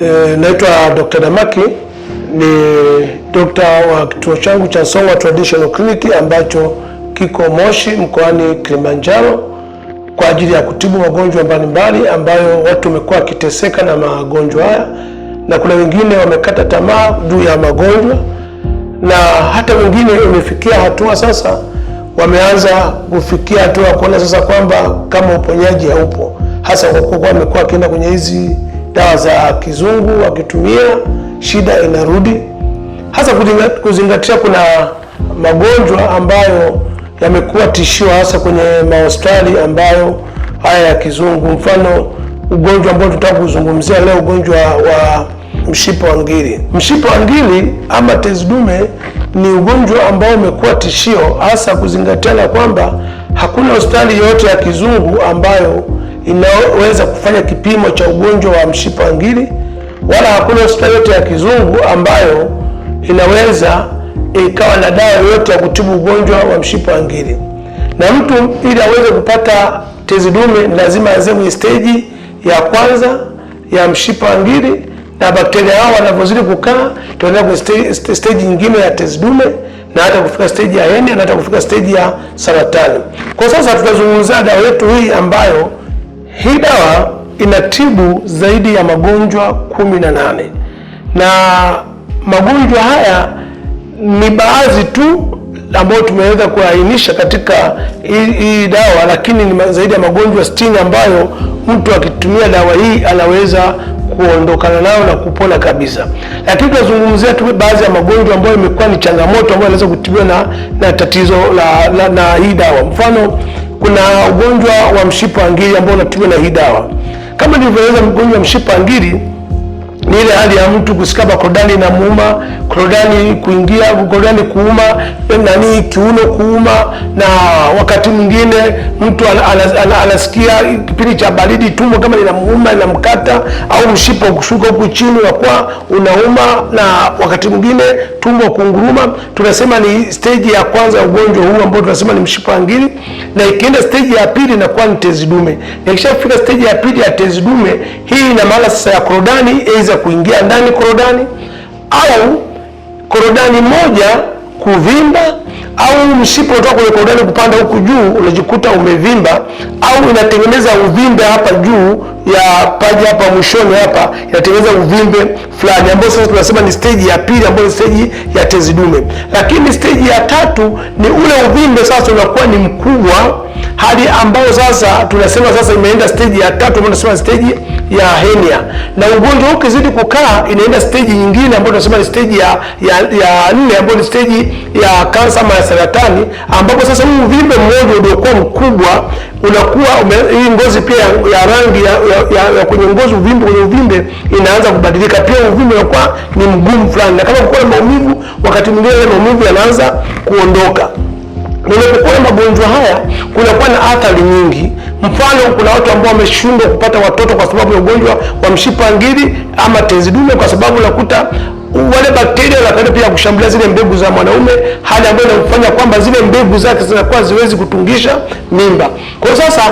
Naitwa Dr. Damaki, ni dokta wa kituo changu cha Song'wa Traditional Clinic ambacho kiko Moshi mkoani Kilimanjaro kwa ajili ya kutibu magonjwa mbalimbali ambayo watu wamekuwa wakiteseka na magonjwa haya, na kuna wengine wamekata tamaa juu ya magonjwa, na hata wengine wamefikia hatua sasa wameanza kufikia hatua kuona sasa kwamba kama uponyaji haupo, hasa kwa kuwa wamekuwa wakienda kwenye hizi dawa za kizungu wakitumia, shida inarudi. Hasa kuzingatia kuna magonjwa ambayo yamekuwa tishio hasa kwenye mahospitali ambayo haya ya kizungu. Mfano ugonjwa ambao tutaka kuzungumzia leo, ugonjwa wa mshipa wa ngiri. Mshipa wa ngiri ama tezi dume ni ugonjwa ambao umekuwa tishio, hasa kuzingatia kwamba hakuna hospitali yoyote ya kizungu ambayo inaweza kufanya kipimo cha ugonjwa wa mshipa wa ngiri, wala hakuna hospitali yote ya kizungu ambayo inaweza ikawa na dawa yoyote ya kutibu ugonjwa wa mshipa wa ngiri. Na mtu ili aweze kupata tezi dume lazima aanze kwenye stage ya kwanza ya mshipa wa ngiri, na bakteria hao wanavyozidi kukaa tunaenda kwenye stage nyingine ya tezi dume, na hata kufika stage ya hernia, na hata kufika stage ya saratani. Kwa sasa tutazungumzia dawa yetu hii ambayo hii dawa inatibu zaidi ya magonjwa 18, na magonjwa haya ni baadhi tu ambayo tumeweza kuainisha katika hii dawa, lakini ni zaidi ya magonjwa 60 ambayo mtu akitumia dawa hii anaweza kuondokana nayo na kupona kabisa. Lakini tunazungumzia tu baadhi ya magonjwa ambayo imekuwa ni changamoto ambayo inaweza kutibiwa na tatizo na hii dawa. Mfano, kuna ugonjwa wa mshipa wa ngiri ambao unatibiwa na hii dawa. Kama nilivyoeleza, mgonjwa wa mshipa wa ngiri ni ile hali ya mtu kusikia korodani inamuuma, korodani kuingia, korodani kuuma, kiuno kuuma, na wakati mwingine mtu anasikia kipindi cha baridi tumbo kama linamuuma, linamkata, au mshipa kushuka huku chini unakuwa unauma, na wakati mwingine tumbo kunguruma. Tunasema ni stage ya kwanza ya ugonjwa huu ambao tunasema ni mshipa wa ngiri, na ikienda stage ya pili inakuwa ni tezi dume. Na ikishafika stage ya pili ya tezi dume, hii ina maana sasa ya korodani aidha kuingia ndani korodani, au korodani moja kuvimba, au mshipa kutoka kwenye korodani kupanda huku juu unajikuta umevimba, au inatengeneza uvimbe hapa juu ya paji hapa mwishoni hapa, inatengeneza uvimbe fulani ambao sasa tunasema ni stage ya pili ambayo ni stage ya tezi dume. Lakini stage ya tatu ni ule uvimbe sasa unakuwa ni mkubwa, hadi ambayo sasa tunasema sasa imeenda stage ya tatu ambayo tunasema stage ya hernia. Na ugonjwa huu ukizidi kukaa inaenda stage nyingine ambayo tunasema ni stage ya 4 ambayo ni stage ya kansa ama ya saratani, ambapo sasa huu uvimbe mmoja uliokuwa mkubwa unakuwa hii ngozi pia ya rangi ya kwenye ngozi, uvimbe kwenye uvimbe inaanza kubadilika, pia uvimbe unakuwa ni mgumu fulani, na kama kuko na maumivu wakati mwingine maumivu yanaanza kuondoka. Unapokuwa na magonjwa haya kunakuwa na athari nyingi. Mfano, kuna watu ambao wameshindwa kupata watoto kwa sababu ya ugonjwa wa mshipa wa ngiri ama tezi dume, kwa sababu unakuta wale bakteria wanakwenda pia kushambulia zile mbegu za mwanaume, hali ambayo inafanya kwamba zile mbegu zake zinakuwa ziwezi kutungisha mimba. Kwa sasa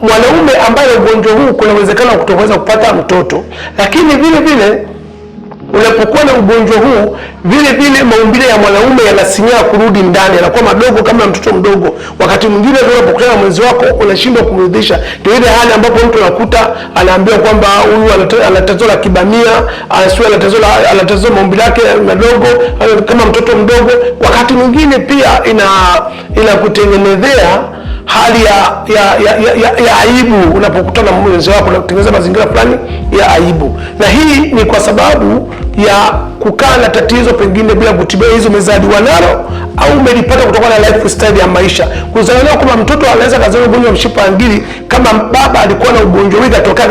mwanaume ambaye ugonjwa huu kuna uwezekano wa kutoweza kupata mtoto. Lakini vile vile unapokuwa na ugonjwa huu, vile vile maumbile ya mwanaume yanasinyaa kurudi ndani, yanakuwa madogo kama mtoto mdogo. Wakati mwingine unapokutana na mwenzi wako unashindwa kumridhisha. Ndio ile hali ambapo mtu anakuta anaambiwa kwamba huyu ana tatizo la kibamia, ana tatizo maumbile yake madogo kama mtoto mdogo. Wakati mwingine pia inakutengenezea hali ya aibu unapokutana na mwenzi wako, na kutengeneza mazingira fulani ya aibu. Na hii ni kwa sababu ya kukaa na tatizo pengine bila kutibia, hizo umezaliwa nalo au umelipata kutokana na lifestyle ya maisha. Kuzaliwa kama mtoto anaweza kuzaliwa ugonjwa wa mshipa wa ngiri, kama baba alikuwa na ugonjwa huu akatokea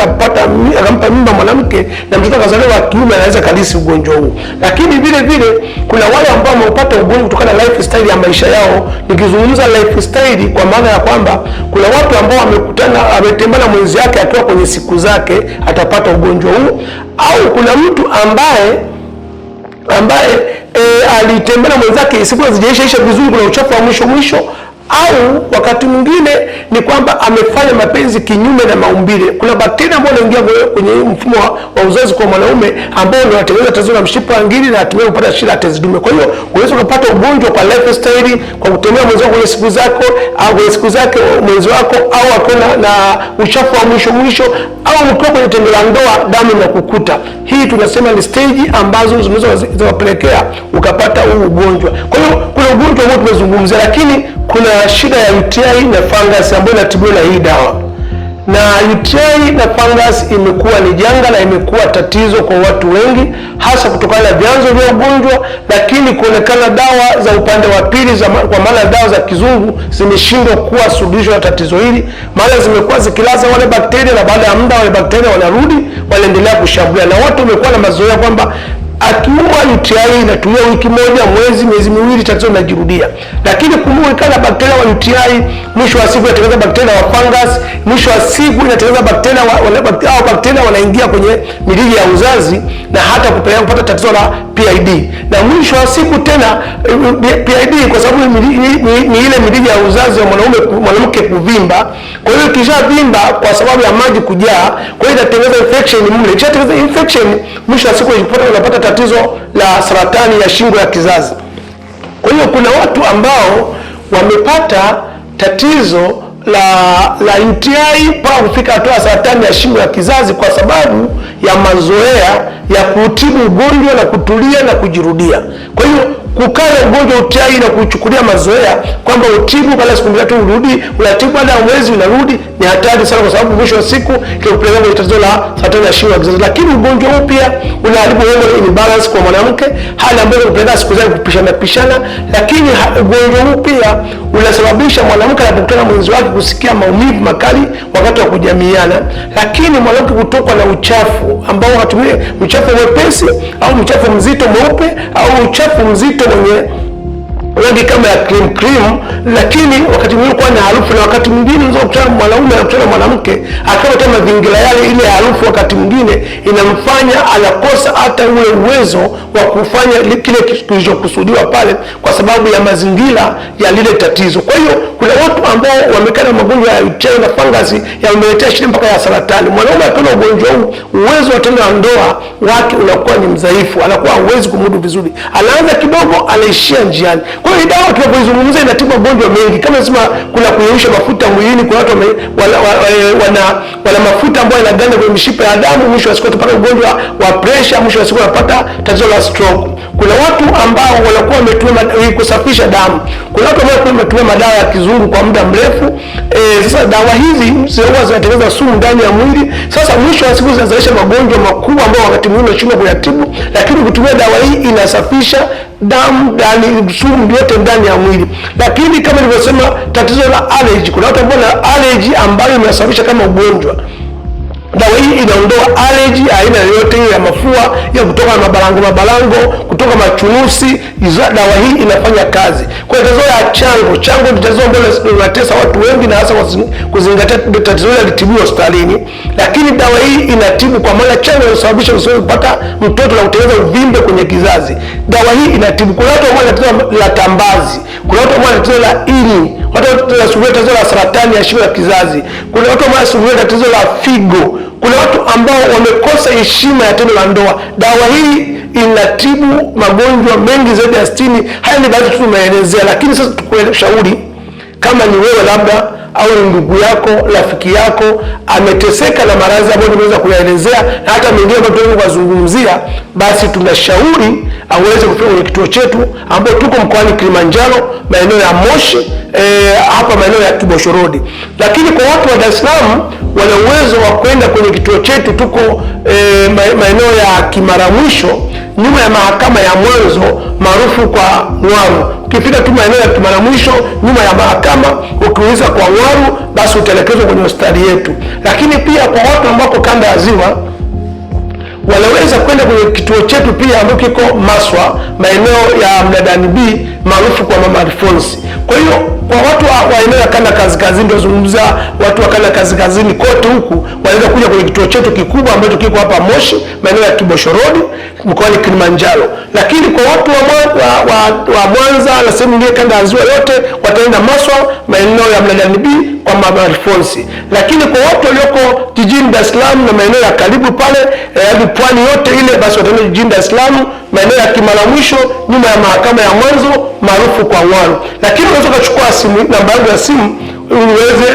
akampa mimba mwanamke, na mtoto akazaliwa kiume anaweza kalisi ugonjwa huu. Lakini vile vile kuna wale ambao wamepata ugonjwa kutokana na lifestyle ya maisha yao. Nikizungumza lifestyle kwa maana ya kwamba kuna watu ambao ametembana mwenzi wake akiwa kwenye siku zake atapata ugonjwa huu, au kuna mtu ambaye alitembea na mwenzake siku hazijaisha vizuri, kuna uchafu wa mwisho au wakati mwingine ni kwamba amefanya mapenzi kinyume na maumbile. Kuna bakteria ambao wanaingia kwenye mfumo wa uzazi kwa mwanaume ambao ndio wanatengeneza tatizo la mshipa wa ngiri na hatimaye kupata shida ya tezi dume. Kwa hiyo unaweza kupata ugonjwa kwa lifestyle, kwa kutembea mwenzi wako kwenye siku zako au kwenye siku zake mwenzi wako, au akona na uchafu wa mwisho au mkiwa kwenye tendo la ndoa damu inakukuta. Hii tunasema ni stage ambazo zinaweza kupelekea ukapata huu ugonjwa. Kwa hiyo kuna ugonjwa ambao tumezungumzia, lakini kuna shida ya UTI na fungus ambayo inatibiwa na hii dawa. Na UTI na fungus imekuwa ni janga na imekuwa tatizo kwa watu wengi, hasa kutokana na vyanzo vya ugonjwa, lakini kuonekana dawa za upande wa pili kwa maana dawa za kizungu zimeshindwa kuwa suluhisho la tatizo hili, maana zimekuwa zikilaza wale bakteria na baada ya muda wale bakteria wanarudi wanaendelea kushambulia, na watu wamekuwa na mazoea kwamba akiumwa UTI inatulia wiki moja, miezi miwili, tatizo linajirudia. Lakini kumbuka kana bakteria wa UTI mwisho wa siku inatengeneza bakteria wa fungus, mwisho wa siku inatengeneza bakteria wanaingia kwenye mirija ya uzazi na hata kupata tatizo la PID. Na mwisho wa siku tena PID kwa sababu ni ile mirija ya uzazi wa mwanamke kuvimba. Kwa hiyo kisha vimba kwa sababu ya maji kujaa, kwa hiyo inatengeneza infection mle. Ikishatengeneza infection mwisho wa siku unapata tatizo la saratani ya shingo ya kizazi. Kwa hiyo kuna watu ambao wamepata tatizo la UTI mpaka kufika hatua ya saratani ya shingo ya kizazi kwa sababu ya mazoea ya kutibu ugonjwa na kutulia na kujirudia. Kwa hiyo kukaa na ugonjwa UTI na kuchukulia mazoea kwamba utibu baada ya siku 3 urudi, unatibu baada ya mwezi unarudi, ni hatari sana, kwa sababu mwisho wa siku kinapelekea kwenye tatizo la saratani ya shingo ya kizazi. Lakini ugonjwa huu pia unaharibu hormone imbalance kwa mwanamke, hali ambayo inapelekea siku zake kupishana. Lakini ugonjwa huu pia unasababisha mwanamke anapokutana na mwenzi wake kusikia maumivu makali wakati wa kujamiana, lakini mwanamke kutokwa na uchafu ambao watumie uchafu mwepesi au uchafu mzito mweupe au uchafu mzito mwenye rangi kama ya cream, lakini wakati mwingine kwa na harufu, na wakati mwingine unaweza kukutana mwanaume na kukutana mwanamke akawa kama mazingira yale, ile harufu wakati mwingine inamfanya anakosa hata ule uwezo wa kufanya kile kilichokusudiwa pale kwa sababu ya mazingira ya lile tatizo. Kwa hiyo kuna watu ambao wamekana magonjwa ya UTI na fungus yameletea shida mpaka ya saratani. Mwanaume akiwa na ugonjwa huu, uwezo wa tendo la ndoa wake unakuwa ni mdhaifu, anakuwa hawezi kumudu vizuri, anaanza kidogo anaishia njiani. Kwa hiyo dawa tunapoizungumzia inatibu magonjwa mengi, kama nasema kuna kuyeyusha mafuta mwilini. Kuna watu wana mafuta ambayo yanaganda kwenye mishipa ya damu, mwisho wa siku wanapata ugonjwa wa pressure, mwisho wa siku wanapata tatizo la stroke. Kuna watu ambao wanakuwa wametumia kusafisha damu. Kuna watu ambao wametumia madawa ya kizungu kwa muda mrefu. Sasa dawa hizi huwa zinatengeneza sumu ndani ya mwili. Sasa mwisho wa siku zinazalisha magonjwa makubwa ambayo wakati mwingine unashindwa kuyatibu, lakini kutumia dawa hii inasafisha damu ndani, sumu yote ndani ya mwili. Lakini kama nilivyosema, tatizo la allergy, kuna watu ambao na allergy ambayo inasababisha kama ugonjwa. Dawa hii inaondoa allergy aina yoyote ya mafua, ya kutoka mabalango, kutoka machunusi. Dawa hii inafanya kazi. Kwa tatizo la chango ni tatizo ambalo linatesa watu wengi, na hasa kuzingatia tatizo hili litibiwa hospitalini. Lakini dawa hii inatibu, kwa maana chango inasababisha usiweze kupata mtoto na kutengeneza uvimbe kwenye kizazi. Dawa hii inatibu. Kuna watu ambao wana tatizo la tambazi, kuna watu ambao wana tatizo la ini, watu wanasumbuliwa tatizo la saratani ya shingo ya kizazi, kuna watu ambao wanasumbuliwa tatizo la figo, kuna watu ambao wamekosa heshima ya tendo la ndoa. Dawa hii inatibu magonjwa mengi zaidi ya 60. Haya ni baadhi tu tumeelezea, lakini sasa tukushauri kama ni wewe labda au ndugu yako, rafiki yako ameteseka na maradhi ambayo tunaweza kuyaelezea na hata mengine ambayo tunaweza kuzungumzia, basi tunashauri aweze kufika kwenye kituo chetu ambao tuko mkoani Kilimanjaro, maeneo ya Moshi, hapa maeneo ya Kibosho Road. Lakini kwa watu wa Dar es Salaam wana uwezo wa kwenda kwenye kituo chetu, tuko maeneo ya Kimara Mwisho, nyuma ya mahakama ya mwanzo maarufu kwa Ngwaru. Ukifika tu maeneo ya Kimara Mwisho nyuma ya mahakama, ukiuliza kwa Ngwaru, basi utaelekezwa kwenye hospitali yetu. Lakini pia kwa watu ambao kanda ya Ziwa, wanaweza kwenda kwenye kituo chetu pia ambacho kiko Maswa, maeneo ya Mnadani B, maarufu kwa Mama Alphonse. Kwa hiyo kwa watu wa eneo ya kanda kaskazini, ndio zungumza watu wa kanda kaskazini kote huku, wanaweza kuja kwenye kituo chetu kikubwa ambacho kiko hapa Moshi, maeneo ya Kibosho Road, mkoani Kilimanjaro. Lakini kwa watu wa Mwanza na sehemu nyingine kanda ya Ziwa yote, wataenda Maswa, maeneo ya Mnadani B kwa Mama Alphonse. Lakini kwa watu walioko jijini Dar es Salaam na maeneo ya karibu pale, hadi pwani yote ile, basi wataenda jijini Dar es Salaam, maeneo ya Kimara Mwisho, nyuma ya mahakama ya mwanzo maarufu kwa Ngwaru. Lakini unaweza kuchukua simu, namba yangu ya simu, uweze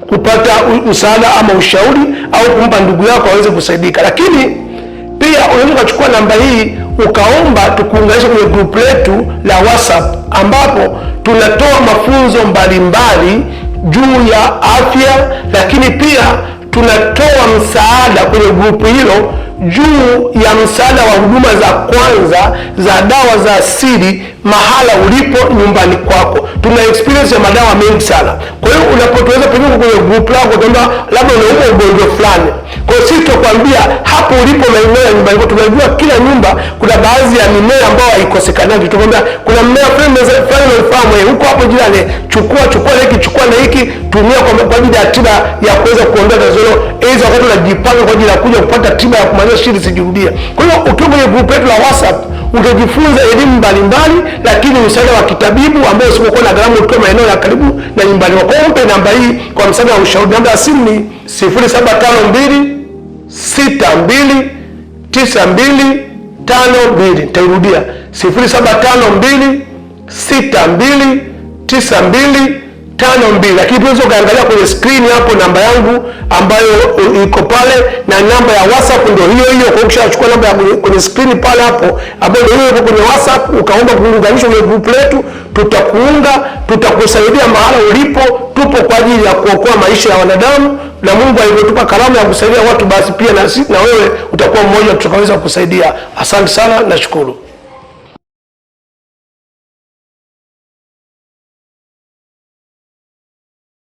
kupata msaada ama ushauri, au kumpa ndugu yako aweze kusaidika. Lakini pia unaweza kuchukua namba hii ukaomba tukuunganishe kwenye group letu la WhatsApp, ambapo tunatoa mafunzo mbalimbali juu ya afya, lakini pia tunatoa msaada kwenye grupu hilo juu ya msaada wa huduma za kwanza za dawa za asili mahala ulipo nyumbani kwako. Tuna experience ya madawa mengi sana. Kwa hiyo unapotoweza pengine kwenye group lako kwamba labda unaumwa ugonjwa fulani, kwa hiyo sisi tutakwambia hapo ulipo maeneo ya nyumbani kwako. Tunajua kila nyumba kuna baadhi ya mimea ambayo haikosekani. Tutakwambia kuna mmea fulani unaofahamu huko hapo jirani, chukua na hiki, chukua na hiki, tumia kwa ajili ya tiba ya kuweza kuondoa tatizo hilo, ili wakati unajipanga kwa ajili ya kuja kupata tiba ya kumaliza shida isijirudie. Kwa hiyo ukiwa kwenye group letu la WhatsApp utajifunza elimu mbalimbali, lakini msaada wa kitabibu ambao usipokuwa na gharama ukiwa maeneo ya karibu na nyumbani kwako. Mpe namba hii kwa msaada wa ushauri. Namba ya simu ni 0752629252. Nitairudia 0752629252. Lakini pia unaweza kaangalia kwenye screen hapo namba yangu ambayo iko pale, na namba ya WhatsApp ndio hiyo hiyo. Kwa hiyo ukishachukua namba kwenye screen pale hapo ambayo ndio hiyo kwenye WhatsApp, ukaomba kuunganishwa kwenye group letu, tutakuunga, tutakusaidia mahala ulipo. Tupo kwa ajili ya kuokoa maisha ya wanadamu, na Mungu alivyotupa karama ya kusaidia watu, basi pia na wewe utakuwa mmoja tutakaweza kusaidia. Asante sana, nashukuru.